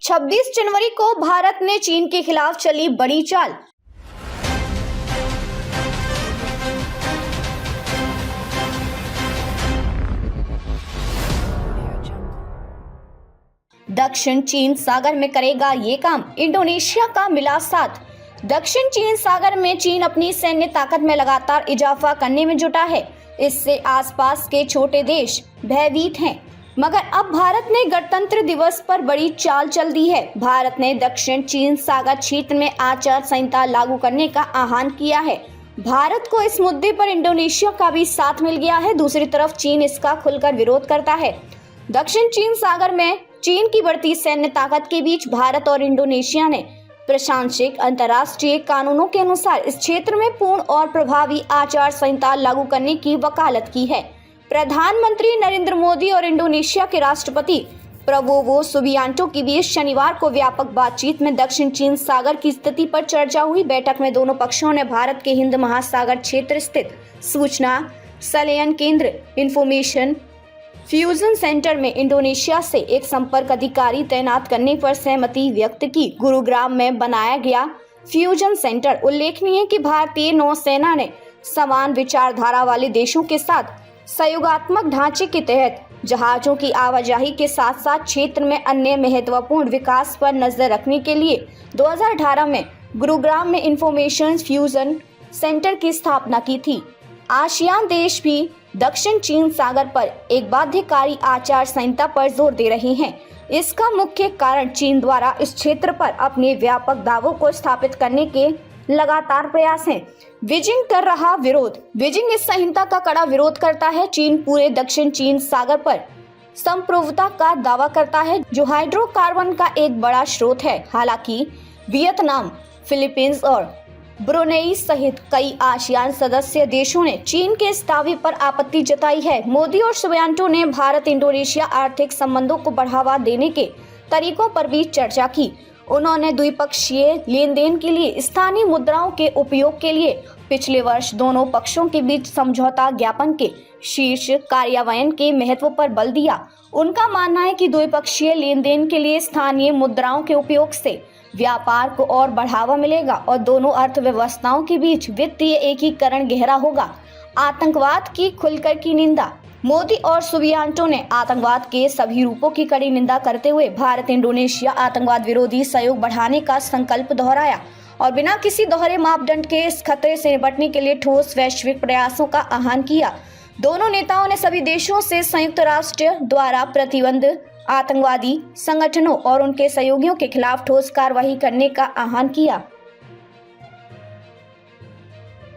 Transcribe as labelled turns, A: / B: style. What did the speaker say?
A: 26 जनवरी को भारत ने चीन के खिलाफ चली बड़ी चाल। दक्षिण चीन सागर में करेगा ये काम, इंडोनेशिया का मिला साथ। दक्षिण चीन सागर में चीन अपनी सैन्य ताकत में लगातार इजाफा करने में जुटा है। इससे आसपास के छोटे देश भयभीत हैं, मगर अब भारत ने गणतंत्र दिवस पर बड़ी चाल चल दी है। भारत ने दक्षिण चीन सागर क्षेत्र में आचार संहिता लागू करने का आह्वान किया है। भारत को इस मुद्दे पर इंडोनेशिया का भी साथ मिल गया है। दूसरी तरफ चीन इसका खुलकर विरोध करता है। दक्षिण चीन सागर में चीन की बढ़ती सैन्य ताकत के बीच भारत और इंडोनेशिया ने प्रशासनिक अंतर्राष्ट्रीय कानूनों के अनुसार इस क्षेत्र में पूर्ण और प्रभावी आचार संहिता लागू करने की वकालत की है। प्रधानमंत्री नरेंद्र मोदी और इंडोनेशिया के राष्ट्रपति प्रबोवो सुबियांटो के बीच शनिवार को व्यापक बातचीत में दक्षिण चीन सागर की स्थिति पर चर्चा हुई। बैठक में दोनों पक्षों ने भारत के हिंद महासागर क्षेत्र स्थित सूचना संलयन केंद्र इंफॉर्मेशन फ्यूजन सेंटर में इंडोनेशिया से एक संपर्क अधिकारी तैनात करने पर सहमति व्यक्त की। गुरुग्राम में बनाया गया फ्यूजन सेंटर उल्लेखनीय है कि भारतीय नौसेना ने समान विचारधारा वाले देशों के साथ सहयोगात्मक ढांचे के तहत जहाजों की आवाजाही के साथ साथ क्षेत्र में अन्य महत्वपूर्ण विकास पर नजर रखने के लिए 2018 में गुरुग्राम में इंफॉर्मेशन फ्यूजन सेंटर की स्थापना की थी। आसियान देश भी दक्षिण चीन सागर पर एक बाध्यकारी आचार संहिता पर जोर दे रहे हैं। इसका मुख्य कारण चीन द्वारा इस क्षेत्र पर अपने व्यापक दावों को स्थापित करने के लगातार प्रयास हैं। बीजिंग कर रहा विरोध। बीजिंग इस संहिता का कड़ा विरोध करता है। चीन पूरे दक्षिण चीन सागर पर संप्रभुता का दावा करता है, जो हाइड्रोकार्बन का एक बड़ा स्रोत है। हालांकि वियतनाम, फिलीपींस और ब्रुनेई सहित कई आसियान सदस्य देशों ने चीन के इस दावे पर आपत्ति जताई है। मोदी और सुबियांटो ने भारत इंडोनेशिया आर्थिक संबंधों को बढ़ावा देने के तरीकों पर भी चर्चा की। उन्होंने द्विपक्षीय लेन देन के लिए स्थानीय मुद्राओं के उपयोग के लिए पिछले वर्ष दोनों पक्षों के बीच समझौता ज्ञापन के शीर्ष कार्यान्वयन के महत्व पर बल दिया। उनका मानना है कि द्विपक्षीय लेन देन के लिए स्थानीय मुद्राओं के उपयोग से व्यापार को और बढ़ावा मिलेगा और दोनों अर्थव्यवस्थाओं के बीच वित्तीय एकीकरण गहरा होगा। आतंकवाद की खुलकर की निंदा। मोदी और सुबियांटो ने आतंकवाद के सभी रूपों की कड़ी निंदा करते हुए भारत इंडोनेशिया आतंकवाद विरोधी सहयोग बढ़ाने का संकल्प दोहराया और बिना किसी दोहरे मापदंड के इस खतरे से निपटने के लिए ठोस वैश्विक प्रयासों का आह्वान किया। दोनों नेताओं ने सभी देशों से संयुक्त राष्ट्र द्वारा प्रतिबंध आतंकवादी संगठनों और उनके सहयोगियों के खिलाफ ठोस कार्रवाई करने का आह्वान किया।